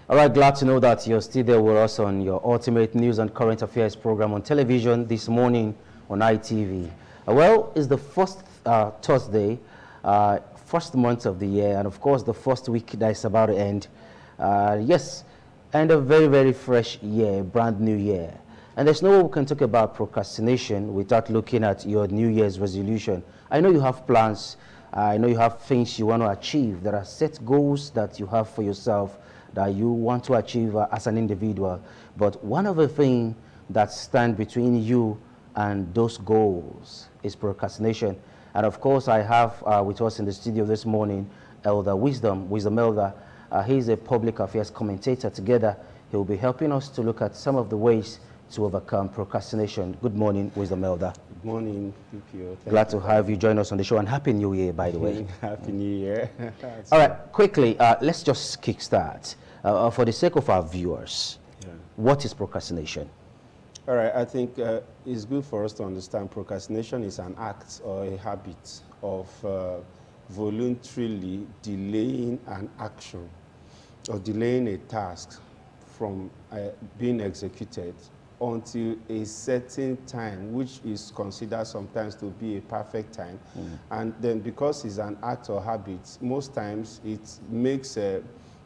All right, glad to know that you're still there with us on your ultimate news and current affairs program on television this morning on ITV. Well, it's the first Thursday, first month of the year, and of course the first week that is about to end. Yes, and a very, very fresh year, brand new year. And there's no way we can talk about procrastination without looking at your New Year's resolution. I know you have plans. I know you have things you want to achieve. There are set goals that you have for yourself that you want to achieve as an individual. But one of the things that stand between you and those goals is procrastination. And of course, I have with us in the studio this morning, Elder Wisdom Elder. He's a public affairs commentator. Together, he will be helping us to look at some of the ways to overcome procrastination. Good morning, Wisdom Elder. Good morning, PPO. Glad to have you join us on the show, and Happy New Year, by the way. Happy New Year. All right, quickly, let's just kickstart. For the sake of our viewers, what is procrastination? All right, I think it's good for us to understand procrastination is an act or a habit of voluntarily delaying an action or delaying a task from being executed until a certain time, which is considered sometimes to be a perfect time. And then because it's an act or habit, most times it makes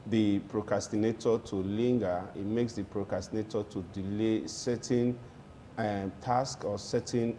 the procrastinator to linger. It makes the procrastinator to delay certain tasks or certain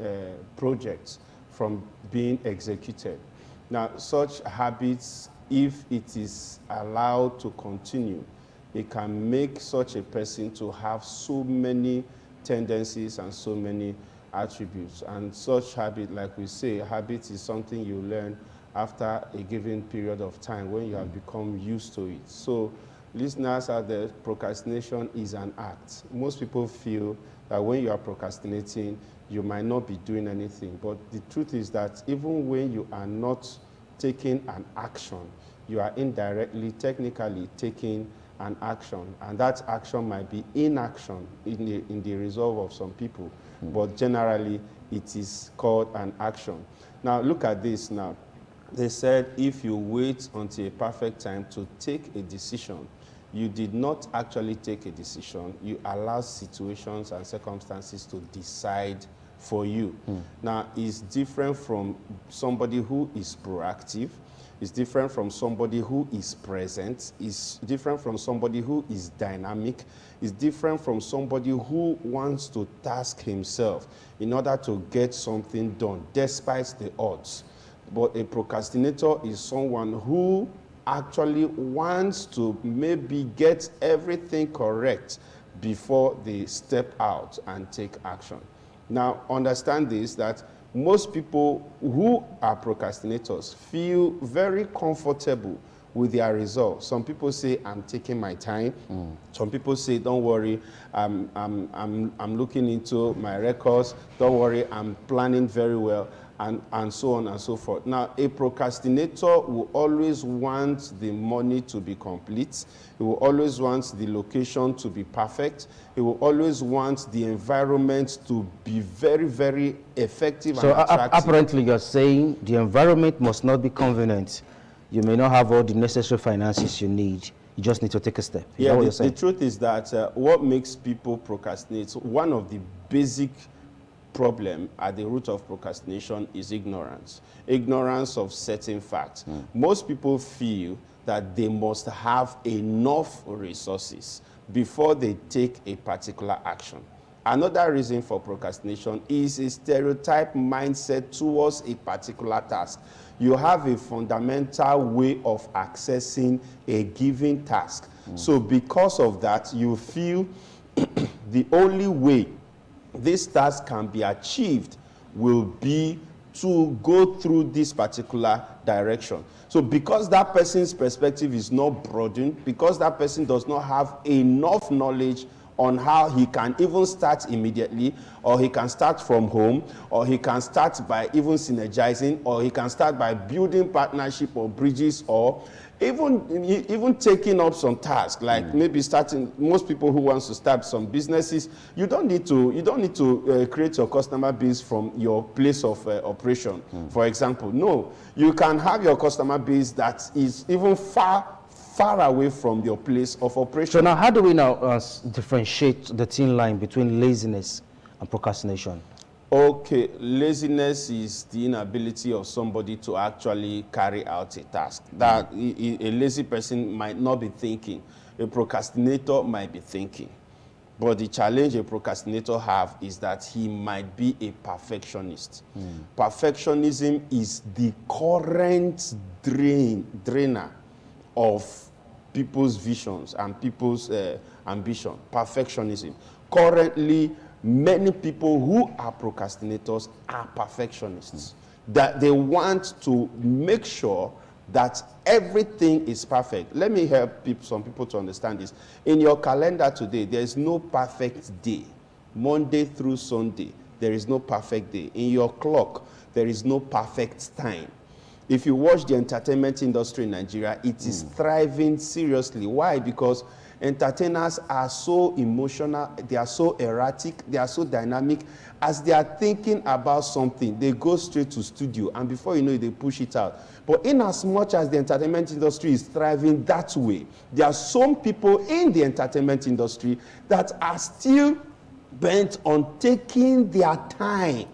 projects from being executed. Now, such habits, if it is allowed to continue, it can make such a person to have so many tendencies and so many attributes. And such habit, like we say, habit is something you learn after a given period of time when you have become used to it. So listeners out there, procrastination is an act. Most people feel that when you are procrastinating, you might not be doing anything. But the truth is that even when you are not taking an action, you are indirectly, technically taking an action, and that action might be inaction in the resolve of some people, but generally it is called an action. Now look at this now. They said if you wait until a perfect time to take a decision, you did not actually take a decision. You allow situations and circumstances to decide for you. Now, it's different from somebody who is proactive. It's different from somebody who is present. It's different from somebody who is dynamic. It's different from somebody who wants to task himself in order to get something done, despite the odds. But a procrastinator is someone who actually wants to maybe get everything correct before they step out and take action. Now, understand this, that most people who are procrastinators feel very comfortable with their results. Some people say, I'm taking my time. Some people say, don't worry, I'm looking into my records. Don't worry, I'm planning very well, and so on and so forth. Now, a procrastinator will always want the money to be complete. He will always want the location to be perfect. He will always want the environment to be very, very effective and attractive. Apparently, you're saying the environment must not be convenient. You may not have all the necessary finances you need. You just need to take a step. Is that what you're saying? The truth is that what makes people procrastinate, one of the basic problem at the root of procrastination is ignorance. Ignorance of certain facts. Most people feel that they must have enough resources before they take a particular action. Another reason for procrastination is a stereotype mindset towards a particular task. You have a fundamental way of accessing a given task. So because of that, you feel the only way this task can be achieved will be to go through this particular direction. So because that person's perspective is not broadened, because that person does not have enough knowledge on how he can even start immediately, or he can start from home, or he can start by even synergizing, or he can start by building partnership or bridges, or even taking up some tasks, like maybe starting. Most people who wants to start some businesses, you don't need to create your customer base from your place of operation. For example, no, you can have your customer base that is even far far away from your place of operation. So now, how do we now differentiate the thin line between laziness and procrastination? Okay, laziness is the inability of somebody to actually carry out a task. That a lazy person might not be thinking. A procrastinator might be thinking. But the challenge a procrastinator have is that he might be a perfectionist. Perfectionism is the current drainer of people's visions and people's ambition. Perfectionism. Currently, many people who are procrastinators are perfectionists. That they want to make sure that everything is perfect. Let me help some people to understand this. In your calendar today, there is no perfect day. Monday through Sunday, there is no perfect day. In your clock, there is no perfect time. If you watch the entertainment industry in Nigeria, it is thriving seriously. Why? Because entertainers are so emotional, they are so erratic, they are so dynamic. As they are thinking about something, they go straight to studio, and before you know it, they push it out. But in as much as the entertainment industry is thriving that way, there are some people in the entertainment industry that are still bent on taking their time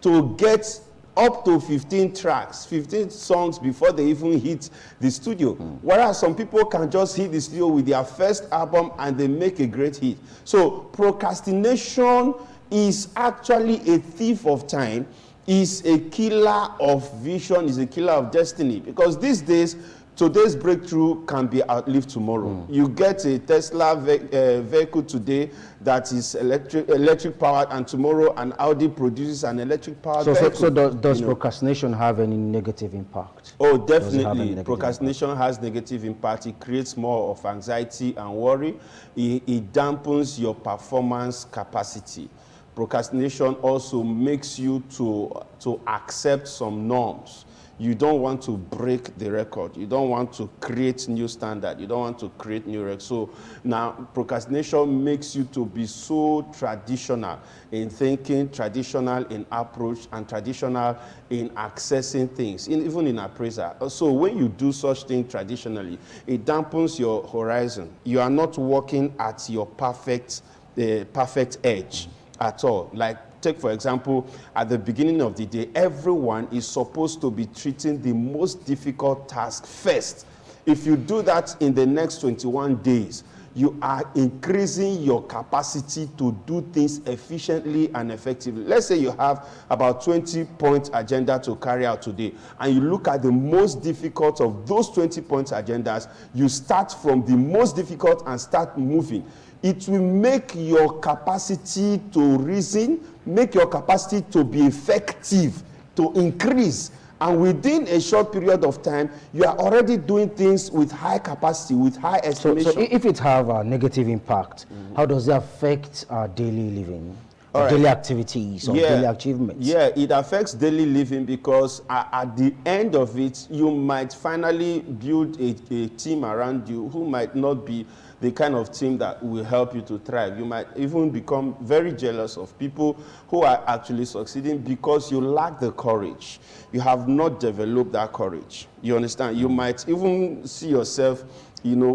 to get up to 15 tracks, 15 songs before they even hit the studio. Whereas some people can just hit the studio with their first album and they make a great hit. So procrastination is actually a thief of time, is a killer of vision, is a killer of destiny. Because these days, today's breakthrough can be outlived tomorrow. You get a Tesla vehicle today that is electric powered, and tomorrow an Audi produces an electric powered vehicle. So does procrastination have any negative impact? Oh, definitely. Procrastination has negative impact. It creates more of anxiety and worry. It dampens your performance capacity. Procrastination also makes you to accept some norms. You don't want to break the record. You don't want to create new standard. You don't want to create new records. So now procrastination makes you to be so traditional in thinking, traditional in approach, and traditional in accessing things, even in appraisal. So when you do such thing traditionally, it dampens your horizon. You are not working at your perfect edge at all. Like, take, for example, at the beginning of the day, everyone is supposed to be treating the most difficult task first. If you do that in the next 21 days, you are increasing your capacity to do things efficiently and effectively. Let's say you have about 20-point agenda to carry out today, and you look at the most difficult of those 20-point agendas, you start from the most difficult and start moving. It will make your capacity to reason, make your capacity to be effective, to increase. And within a short period of time, you are already doing things with high capacity, with high estimation. So if it have a negative impact, how does it affect our daily living? Daily activities or daily achievements? Yeah, it affects daily living because at the end of it, you might finally build a team around you who might not be the kind of team that will help you to thrive. You might even become very jealous of people who are actually succeeding because you lack the courage. You have not developed that courage. You understand? You might even see yourself,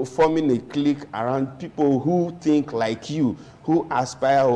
forming a clique around people who think like you, who aspire,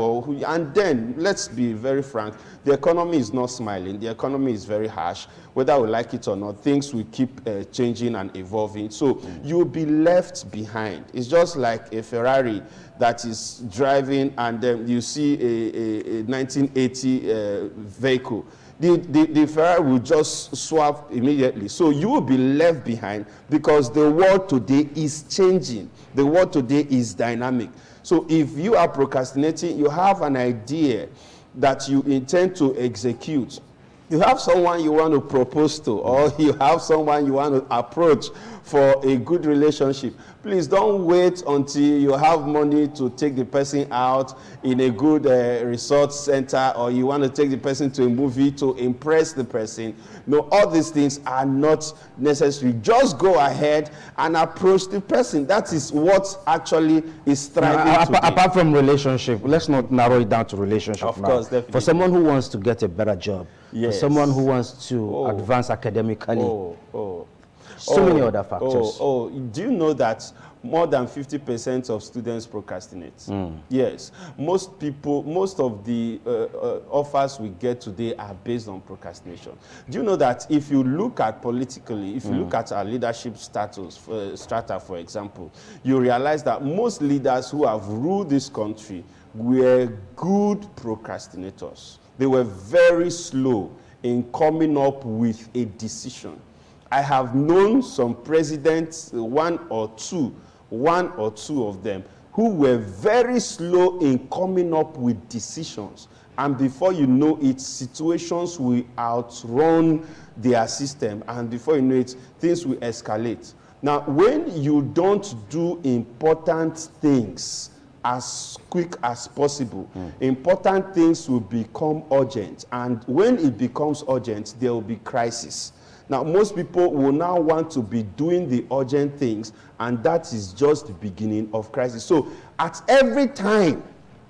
and then, let's be very frank, the economy is not smiling. The economy is very harsh. Whether we like it or not, things will keep changing and evolving. So you'll be left behind. It's just like a Ferrari that is driving, and then you see a 1980 vehicle. The Ferrari will just swap immediately. So you will be left behind because the world today is changing. The world today is dynamic. So if you are procrastinating, you have an idea that you intend to execute. You have someone you want to propose to, or you have someone you want to approach for a good relationship. Please don't wait until you have money to take the person out in a good resort center, or you want to take the person to a movie to impress the person. No, all these things are not necessary. Just go ahead and approach the person. That is what actually is thriving today. Apart from relationship, let's not narrow it down to relationship. Of course, definitely. For someone who wants to get a better job, for someone who wants to advance academically. so many other factors. Do you know that more than 50% of students procrastinate? Yes. Most of the offers we get today are based on procrastination. Do you know that if you look at politically, if you look at our leadership strata, for example, you realize that most leaders who have ruled this country were good procrastinators. They were very slow in coming up with a decision. I have known some presidents, one or two of them, who were very slow in coming up with decisions. And before you know it, situations will outrun their system. And before you know it, things will escalate. Now, when you don't do important things as quick as possible, important things will become urgent. And when it becomes urgent, there will be crisis. Now, most people will now want to be doing the urgent things, and that is just the beginning of crisis. So, at every time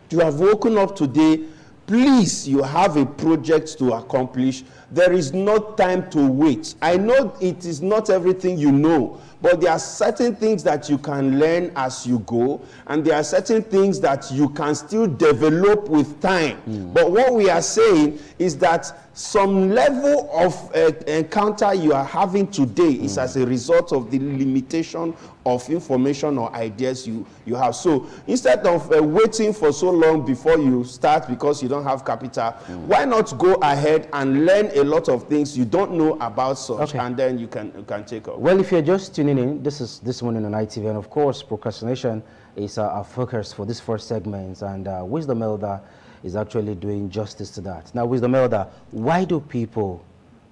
you have woken up today, please, you have a project to accomplish. There is no time to wait. I know it is not everything you know, but there are certain things that you can learn as you go, and there are certain things that you can still develop with time. But what we are saying is that some level of encounter you are having today is as a result of the limitation of information or ideas you have. So instead of waiting for so long before you start because you don't have capital, why not go ahead and learn a lot of things you don't know about such, and then you can take off. Well, if you're just tuning in, this is This Morning on ITV, and of course, procrastination is our focus for this first segment, and Wisdom Elder is actually doing justice to that. Now, Wisdom Elder, why do people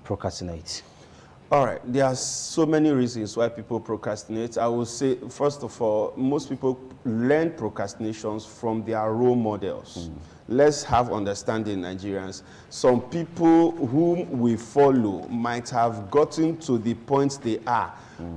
procrastinate? All right, there are so many reasons why people procrastinate. I will say, first of all, most people learn procrastinations from their role models. Let's have understanding, Nigerians. Some people whom we follow might have gotten to the point they are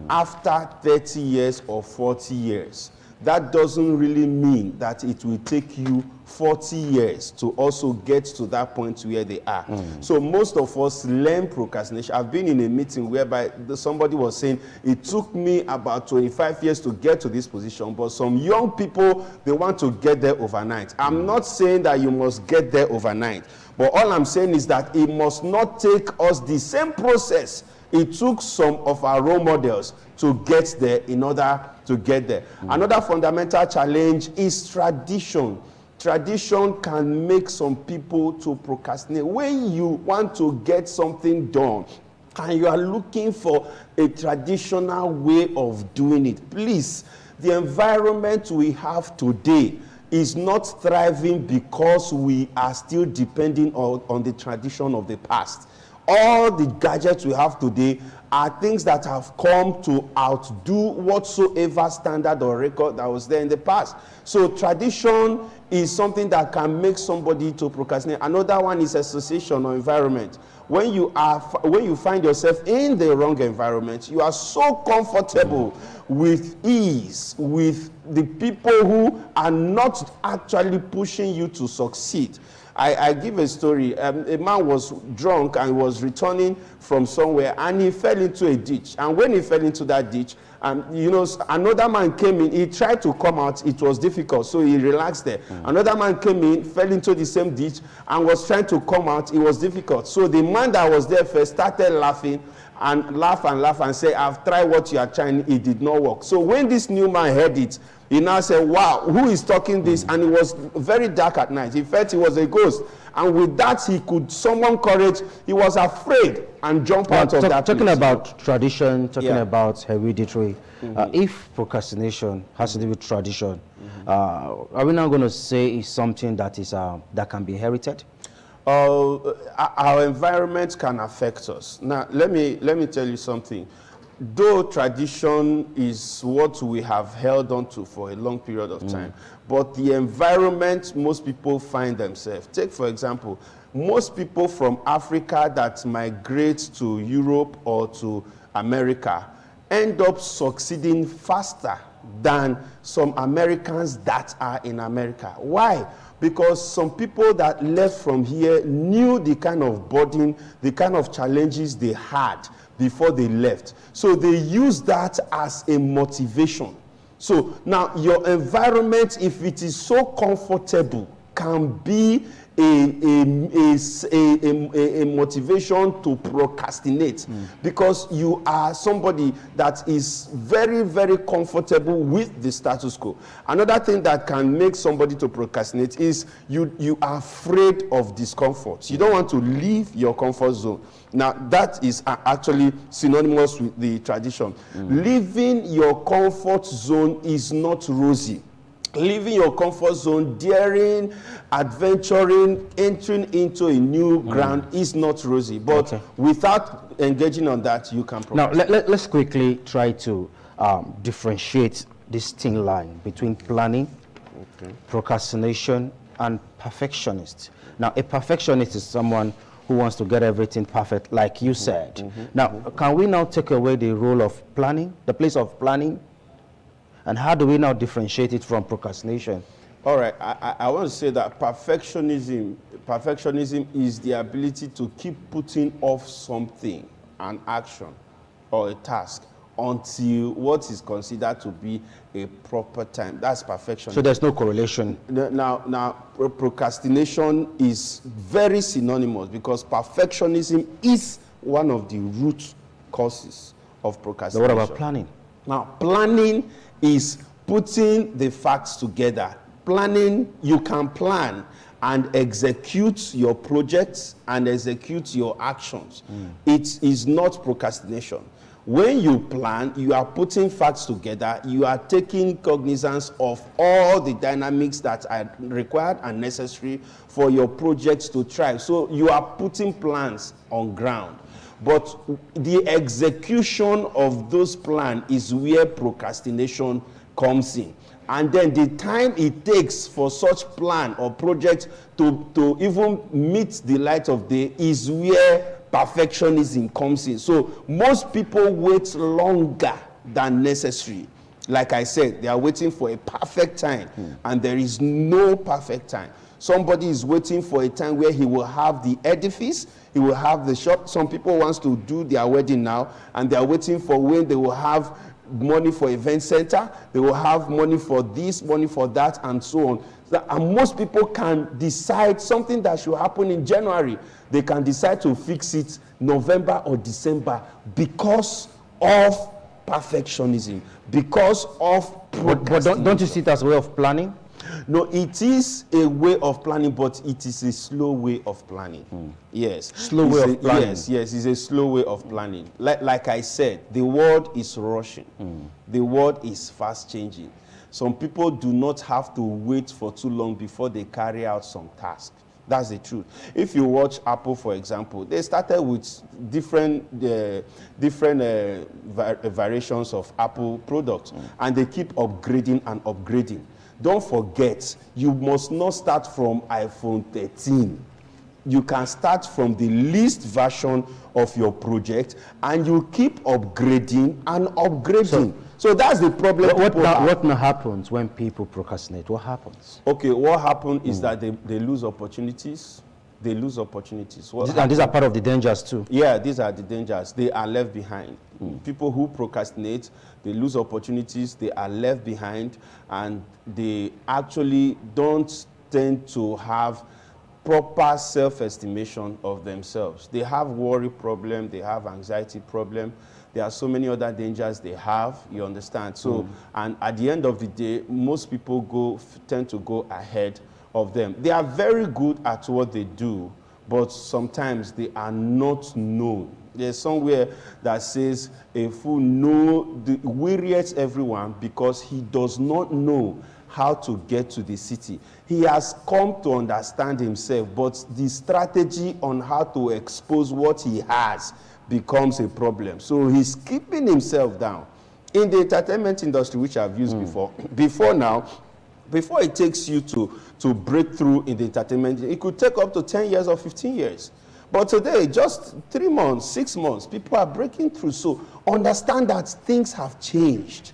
after 30 years or 40 years. That doesn't really mean that it will take you 40 years to also get to that point where they are. So most of us learn procrastination. I've been in a meeting whereby somebody was saying, it took me about 25 years to get to this position, but some young people, they want to get there overnight. I'm not saying that you must get there overnight, but all I'm saying is that it must not take us the same process it took some of our role models to get there in order to get there. Another fundamental challenge is tradition. Tradition can make some people to procrastinate. When you want to get something done and you are looking for a traditional way of doing it, please, the environment we have today is not thriving because we are still depending on the tradition of the past. All the gadgets we have today are things that have come to outdo whatsoever standard or record that was there in the past. So tradition is something that can make somebody to procrastinate. Another one is association or environment. When you find yourself in the wrong environment, you are so comfortable with ease, with the people who are not actually pushing you to succeed. I give a story. A man was drunk and was returning from somewhere, and he fell into a ditch. And when he fell into that ditch, another man came in. He tried to come out. It was difficult, so he relaxed there. Another man came in, fell into the same ditch, and was trying to come out. It was difficult. So the man that was there first started laughing and laugh and say, I've tried what you are trying. It did not work. So when this new man heard it, he now said, wow, who is talking this? And it was very dark at night. He felt it was a ghost. And with that, he could summon courage. He was afraid and jumped out of that Talking place. About tradition, talking about hereditary, if procrastination has to do with tradition, are we now going to say it's something that is that can be inherited? Our environment can affect us. Now, let me tell you something. Though tradition is what we have held on to for a long period of time, but the environment most people find themselves. Take, for example, most people from Africa that migrate to Europe or to America end up succeeding faster than some Americans that are in America. Why? Because some people that left from here knew the kind of burden, the kind of challenges they had before they left. So they use that as a motivation. So now your environment, if it is so comfortable, can be a motivation to procrastinate, because you are somebody that is very, very comfortable with the status quo. Another thing that can make somebody to procrastinate is you are afraid of discomfort. You don't want to leave your comfort zone. Now, that is actually synonymous with the tradition. Leaving your comfort zone is not rosy. Leaving your comfort zone, daring, adventuring, entering into a new ground is not rosy. But without engaging on that, you can procrastinate. Now, let's quickly try to differentiate this thin line between planning, procrastination, and perfectionist. Now, a perfectionist is someone who wants to get everything perfect, like you said. Now, can we now take away the role of planning, the place of planning? And how do we now differentiate it from procrastination? All right, I want to say that perfectionism is the ability to keep putting off something, an action or a task, until what is considered to be a proper time. That's perfectionism. So there's no correlation. Now, procrastination is very synonymous, because perfectionism is one of the root causes of procrastination. So what about planning? Now, planning is putting the facts together. Planning, you can plan and execute your projects and execute your actions. It is not procrastination. When you plan, you are putting facts together, you are taking cognizance of all the dynamics that are required and necessary for your projects to thrive. So you are putting plans on ground. But the execution of those plans is where procrastination comes in. And then the time it takes for such plan or project to even meet the light of day is where perfectionism comes in. So most people wait longer than necessary. Like I said, they are waiting for a perfect time, and there is no perfect time. Somebody is waiting for a time where he will have the edifice, he will have the shop. Some people want to do their wedding now, and they are waiting for when they will have money for event center, they will have money for this, money for that, and so on. And most people can decide something that should happen in January. They can decide to fix it November or December because of perfectionism, because of procrastination. But don't you see it as a way of planning? No, it is a way of planning, but it is a slow way of planning. Yes. Slow way of planning. Yes, it's a slow way of planning. Like I said, the world is rushing. The world is fast changing. Some people do not have to wait for too long before they carry out some task. That's the truth. If you watch Apple, for example, they started with different variations of Apple products, and they keep upgrading and upgrading. Don't forget, you must not start from iPhone 13. You can start from the least version of your project, and you keep upgrading and upgrading. So that's the problem. What now happens when people procrastinate? What happens? Okay, what happens is that they lose opportunities. They lose opportunities. And these are part of the dangers too. Yeah, these are the dangers. They are left behind. People who procrastinate, they lose opportunities, they are left behind, and they actually don't tend to have proper self-estimation of themselves. They have worry problem, they have anxiety problem. There are so many other dangers they have, you understand? So, and at the end of the day, most people tend to go ahead of them. They are very good at what they do, but sometimes they are not known. There's somewhere that says, a fool wearieth everyone because he does not know how to get to the city. He has come to understand himself, but the strategy on how to expose what he has becomes a problem. So he's keeping himself down. In the entertainment industry, which I've used before it takes you to break through in the entertainment, it could take up to 10 years or 15 years. But today, just 3 months, 6 months, people are breaking through. So understand that things have changed.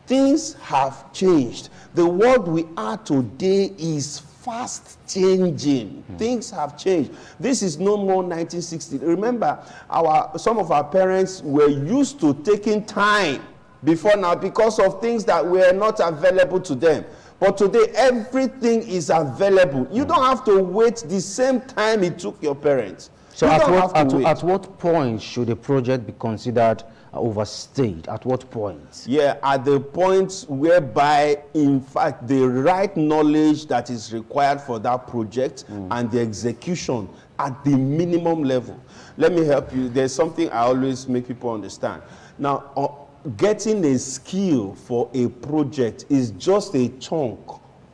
Things have changed. The world we are today is fast changing. Things have changed. This is no more 1960. Remember, some of our parents were used to taking time before now because of things that were not available to them. But today, everything is available. You don't have to wait the same time it took your parents. So at what point should a project be considered overstayed? At what point? Yeah, at the point whereby, in fact, the right knowledge that is required for that project and the execution at the minimum level. Let me help you. There's something I always make people understand. Now, getting a skill for a project is just a chunk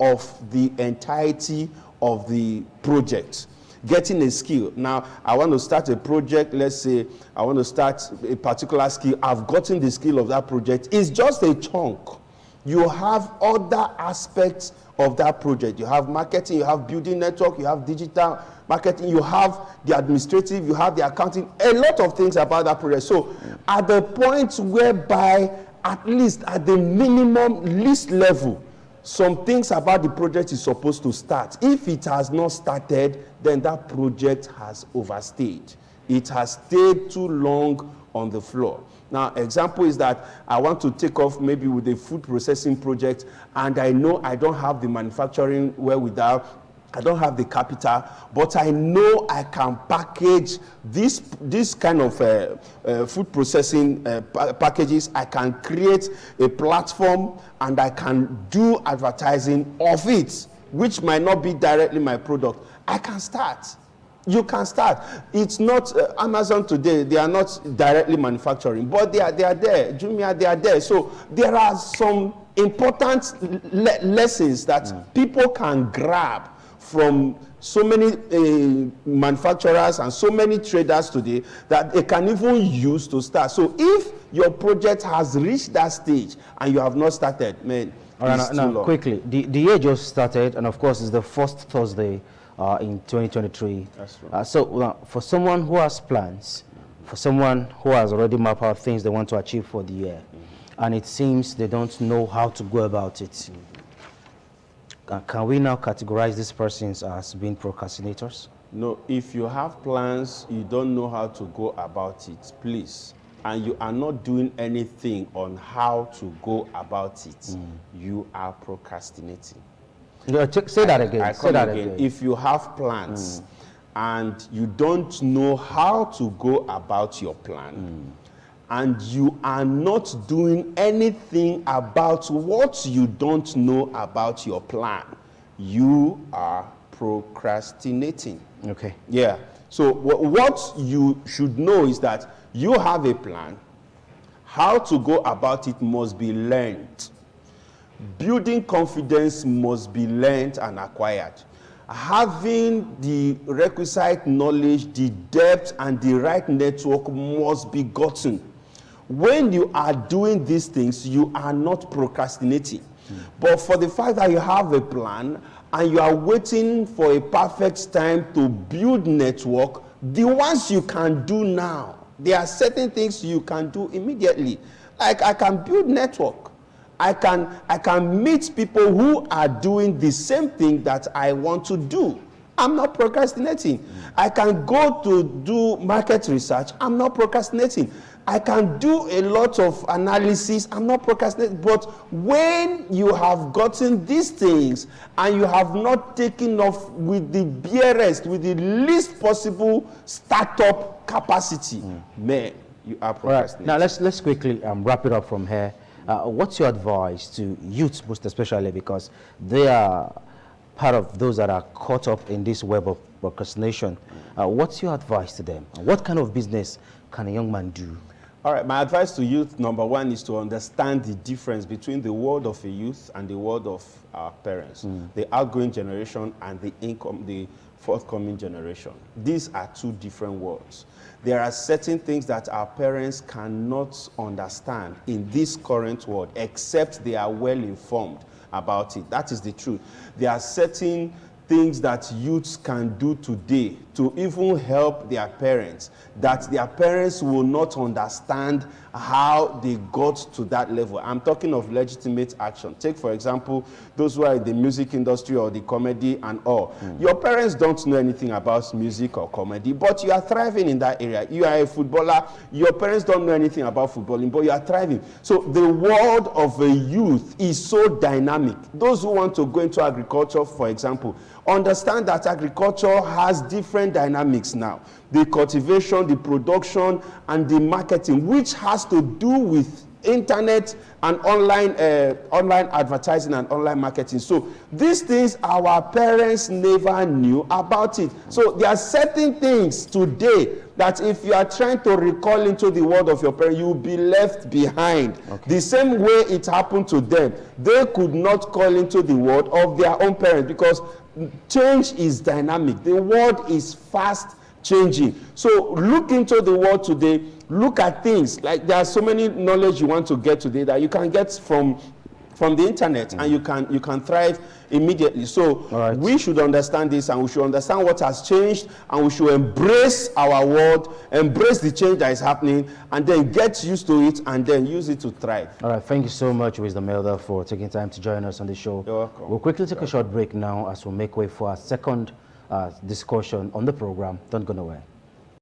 of the entirety of the project. Getting a skill. Now, I want to start a project. Let's say I want to start a particular skill. I've gotten the skill of that project. It's just a chunk. You have other aspects of that project. You have marketing, you have building network, you have digital marketing, you have the administrative, you have the accounting, a lot of things about that project. So at the point whereby, at least at the minimum least level, some things about the project is supposed to start. If it has not started, then that project has overstayed. It has stayed too long on the floor. Now, example is that I want to take off maybe with a food processing project, and I know I don't have the manufacturing wherewithal, I don't have the capital, but I know I can package this kind of food processing packages. I can create a platform and I can do advertising of it, which might not be directly my product. I can start. You can start. It's not Amazon today. They are not directly manufacturing, but they are there. Jumia, they are there. So there are some important lessons that people can grab from so many manufacturers and so many traders today that they can even use to start. So if your project has reached that stage and you have not started, man, all right, now quickly, the year just started, and of course it's the first Thursday in 2023. That's right. So for someone who has plans, for someone who has already mapped out things they want to achieve for the year, and it seems they don't know how to go about it, can we now categorize these persons as being procrastinators? No, if you have plans, you don't know how to go about it, please, and you are not doing anything on how to go about it, you are procrastinating. Say that again. Say that again. If you have plans and you don't know how to go about your plan, and you are not doing anything about what you don't know about your plan, you are procrastinating. Okay. Yeah. So what you should know is that you have a plan. How to go about it must be learned. Building confidence must be learned and acquired. Having the requisite knowledge, the depth, and the right network must be gotten. When you are doing these things, you are not procrastinating. But for the fact that you have a plan and you are waiting for a perfect time to build network, the ones you can do now, there are certain things you can do immediately. Like I can build network. I can meet people who are doing the same thing that I want to do. I'm not procrastinating. I can go to do market research. I'm not procrastinating. I can do a lot of analysis. I'm not procrastinating. But when you have gotten these things and you have not taken off with the barest, with the least possible startup capacity, man, you are procrastinating. Right. Now let's quickly wrap it up from here. What's your advice to youth, most especially, because they are part of those that are caught up in this web of procrastination? What's your advice to them? What kind of business can a young man do? All right, my advice to youth, number one, is to understand the difference between the world of a youth and the world of our parents, the outgoing generation and the forthcoming generation. These are two different worlds. There are certain things that our parents cannot understand in this current world, except they are well informed about it. That is the truth. There are certain things that youths can do today to even help their parents, that their parents will not understand how they got to that level. I'm talking of legitimate action. Take, for example, those who are in the music industry or the comedy and all. Your parents don't know anything about music or comedy, but you are thriving in that area. You are a footballer. Your parents don't know anything about footballing, but you are thriving. So the world of a youth is so dynamic. Those who want to go into agriculture, for example, understand that agriculture has different dynamics now. The cultivation, the production, and the marketing, which has to do with internet and online advertising and online marketing. So these things our parents never knew about it. So there are certain things today that if you are trying to recall into the world of your parents, you will be left behind. Okay. The same way it happened to them. They could not call into the world of their own parents because change is dynamic. The world is fast changing. So look into the world today. Look at things like there are so many knowledge you want to get today that you can get from the internet, and you can thrive immediately. So we should understand this, and we should understand what has changed, and we should embrace our world, embrace the change that is happening, and then get used to it, and then use it to thrive. All right, thank you so much, Wisdom Elder, for taking time to join us on the show. You're welcome. We'll quickly take a short break now as we make way for our second discussion on the program. Don't go nowhere.